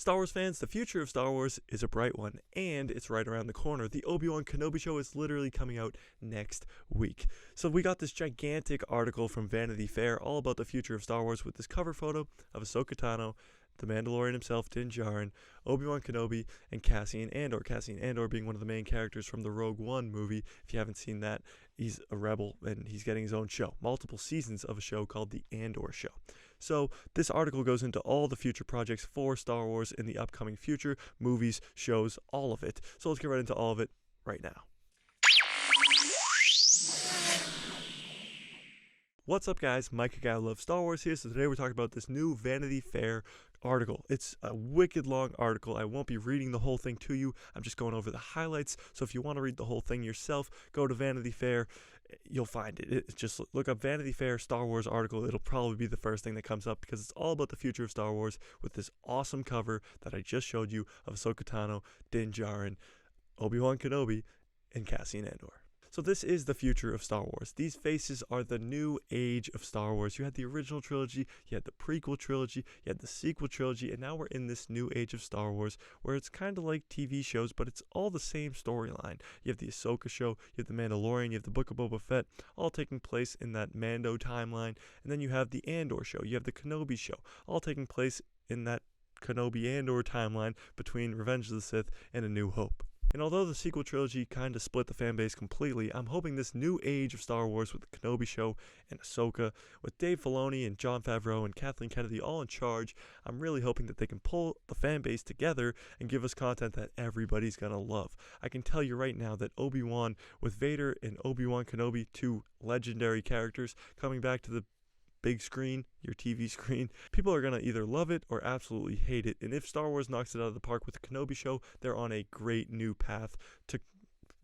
Star Wars fans, the future of Star Wars is a bright one, and it's right around the corner. The Obi-Wan Kenobi show is literally coming out next week. So we got this gigantic article from Vanity Fair all about the future of Star Wars with this cover photo of Ahsoka Tano, the Mandalorian himself, Din Djarin, Obi-Wan Kenobi, and Cassian Andor. Cassian Andor being one of the main characters from the Rogue One movie. If you haven't seen that, he's a rebel, and he's getting his own show. Multiple seasons of a show called The Andor Show. So this article goes into all the future projects for Star Wars in the upcoming future, movies, shows, all of it. So let's get right into all of it right now. What's up, guys? Mike, a guy who loves Star Wars here. So today we're talking about this new Vanity Fair article. It's a wicked long article. I won't be reading the whole thing to you. I'm just going over the highlights. So if you want to read the whole thing yourself, go to Vanity Fair. You'll find it. Just look up Vanity Fair Star Wars article. It'll probably be the first thing that comes up because it's all about the future of Star Wars with this awesome cover that I just showed you of Ahsoka Tano, Din Djarin, Obi-Wan Kenobi, and Cassian Andor. So this is the future of Star Wars. These faces are the new age of Star Wars. You had the original trilogy, you had the prequel trilogy, you had the sequel trilogy, and now we're in this new age of Star Wars where it's kind of like TV shows, but it's all the same storyline. You have the Ahsoka show, you have the Mandalorian, you have the Book of Boba Fett, all taking place in that Mando timeline, and then you have the Andor show, you have the Kenobi show, all taking place in that Kenobi Andor timeline between Revenge of the Sith and A New Hope. And although the sequel trilogy kind of split the fanbase completely, I'm hoping this new age of Star Wars with the Kenobi show and Ahsoka, with Dave Filoni and Jon Favreau and Kathleen Kennedy all in charge, I'm really hoping that they can pull the fanbase together and give us content that everybody's gonna love. I can tell you right now that Obi-Wan with Vader and Obi-Wan Kenobi, two legendary characters, coming back to the big screen, your TV screen, people are going to either love it or absolutely hate it. And if Star Wars knocks it out of the park with the Kenobi show, they're on a great new path to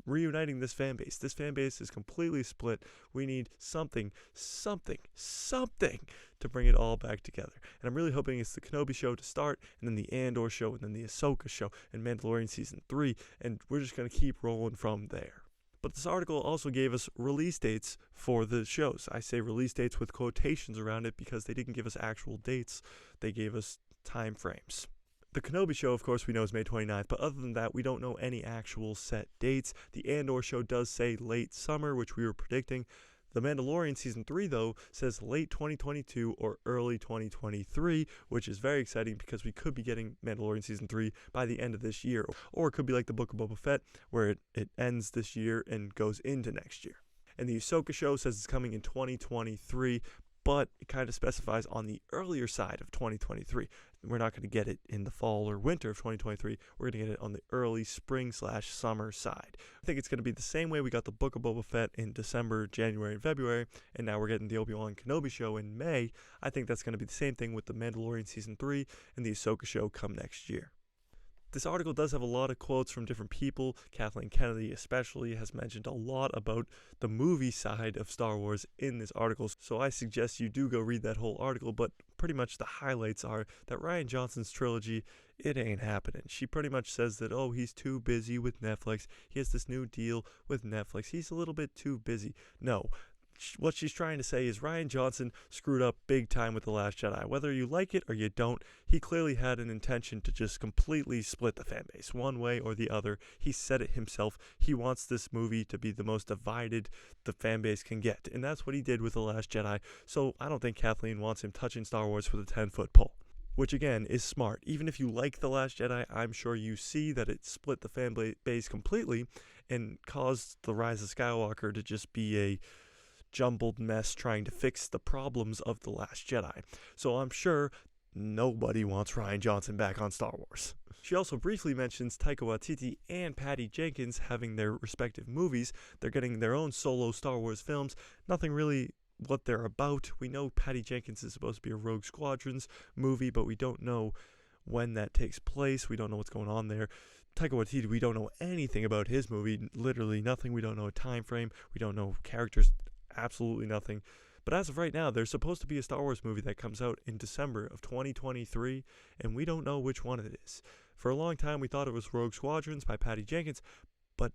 reuniting this fan base. This fan base is completely split. We need something to bring it all back together. And I'm really hoping it's the Kenobi show to start, and then the Andor show, and then the Ahsoka show, and Mandalorian Season 3, and we're just going to keep rolling from there. But this article also gave us release dates for the shows. I say release dates with quotations around it because they didn't give us actual dates. They gave us time frames. The Kenobi show, of course, we know is May 29th, but other than that, we don't know any actual set dates. The Andor show does say late summer, which we were predicting. The Mandalorian Season 3, though, says late 2022 or early 2023, which is very exciting because we could be getting Mandalorian Season 3 by the end of this year. Or it could be like the Book of Boba Fett, where it ends this year and goes into next year. And the Ahsoka show says it's coming in 2023, but it kind of specifies on the earlier side of 2023. We're not going to get it in the fall or winter of 2023. We're going to get it on the early spring/summer side. I think it's going to be the same way we got the Book of Boba Fett in December, January, and February, and now we're getting the Obi-Wan Kenobi show in May. I think that's going to be the same thing with the Mandalorian Season 3 and the Ahsoka show come next year. This article does have a lot of quotes from different people. Kathleen Kennedy especially has mentioned a lot about the movie side of Star Wars in this article, so I suggest you do go read that whole article, but pretty much the highlights are that Rian Johnson's trilogy, it ain't happening. She pretty much says that, oh, he's too busy with Netflix. He has this new deal with Netflix. He's a little bit too busy. No. What she's trying to say is Rian Johnson screwed up big time with The Last Jedi. Whether you like it or you don't, he clearly had an intention to just completely split the fan base one way or the other. He said it himself. He wants this movie to be the most divided the fan base can get, and that's what he did with The Last Jedi. So I don't think Kathleen wants him touching Star Wars with a 10-foot pole. Which again is smart. Even if you like The Last Jedi, I'm sure you see that it split the fan base completely and caused The Rise of Skywalker to just be a jumbled mess trying to fix the problems of The Last Jedi. So I'm sure nobody wants Rian Johnson back on Star Wars. She also briefly mentions Taika Waititi and Patty Jenkins having their respective movies. They're getting their own solo Star Wars films. Nothing really what they're about. We know Patty Jenkins is supposed to be a Rogue Squadrons movie, but we don't know when that takes place. We don't know what's going on there. Taika Waititi, we don't know anything about his movie. Literally nothing. We don't know a time frame. We don't know characters. Absolutely nothing. But as of right now, there's supposed to be a Star Wars movie that comes out in December of 2023, and we don't know which one it is. For a long time, we thought it was Rogue Squadrons by Patty Jenkins, but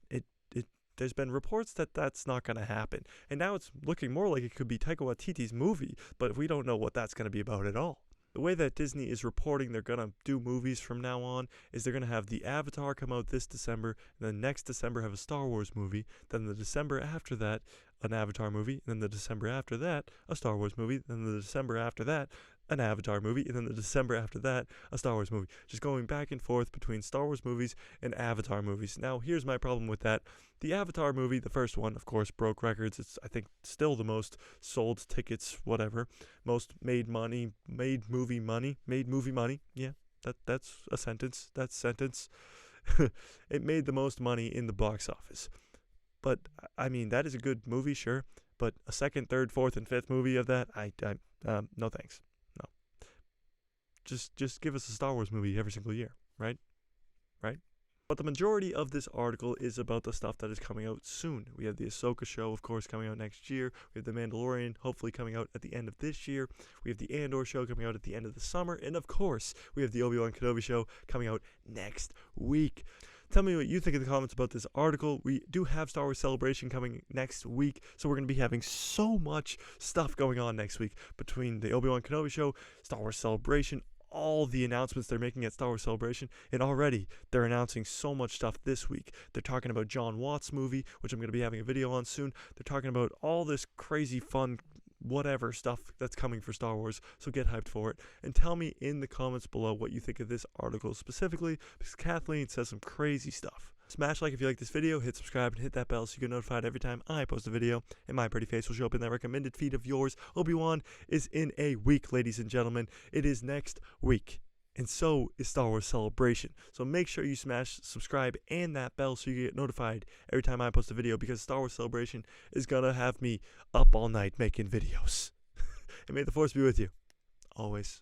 there's been reports that that's not going to happen. And now it's looking more like it could be Taika Waititi's movie, but we don't know what that's going to be about at all. The way that Disney is reporting they're going to do movies from now on is they're going to have the Avatar come out this December, and then next December have a Star Wars movie, then the December after that, an Avatar movie, and then the December after that, a Star Wars movie, then the December after that, an Avatar movie, and then the December after that, a Star Wars movie. Just going back and forth between Star Wars movies and Avatar movies. Now, here's my problem with that. The Avatar movie, the first one, of course, broke records. It's, I think, still the most sold tickets, whatever. Most made movie money. Yeah, that's a sentence. That's sentence. It made the most money in the box office. But, I mean, that is a good movie, sure. But a second, third, fourth, and fifth movie of that, no thanks. No. Just give us a Star Wars movie every single year, right? Right? But the majority of this article is about the stuff that is coming out soon. We have the Ahsoka show, of course, coming out next year. We have the Mandalorian, hopefully coming out at the end of this year. We have the Andor show coming out at the end of the summer. And, of course, we have the Obi-Wan Kenobi show coming out next week. Tell me what you think in the comments about this article. We do have Star Wars Celebration coming next week, so we're going to be having so much stuff going on next week between the Obi-Wan Kenobi show, Star Wars Celebration, all the announcements they're making at Star Wars Celebration, and already they're announcing so much stuff this week. They're talking about John Watts' movie, which I'm going to be having a video on soon. They're talking about all this crazy fun whatever stuff that's coming for Star Wars, so get hyped for it. And tell me in the comments below what you think of this article specifically, because Kathleen says some crazy stuff. Smash like if you like this video, hit subscribe, and hit that bell so you get notified every time I post a video, and my pretty face will show up in that recommended feed of yours. Obi-Wan is in a week, ladies and gentlemen. It is next week. And so is Star Wars Celebration. So make sure you smash subscribe and that bell so you get notified every time I post a video, because Star Wars Celebration is going to have me up all night making videos. And may the Force be with you. Always.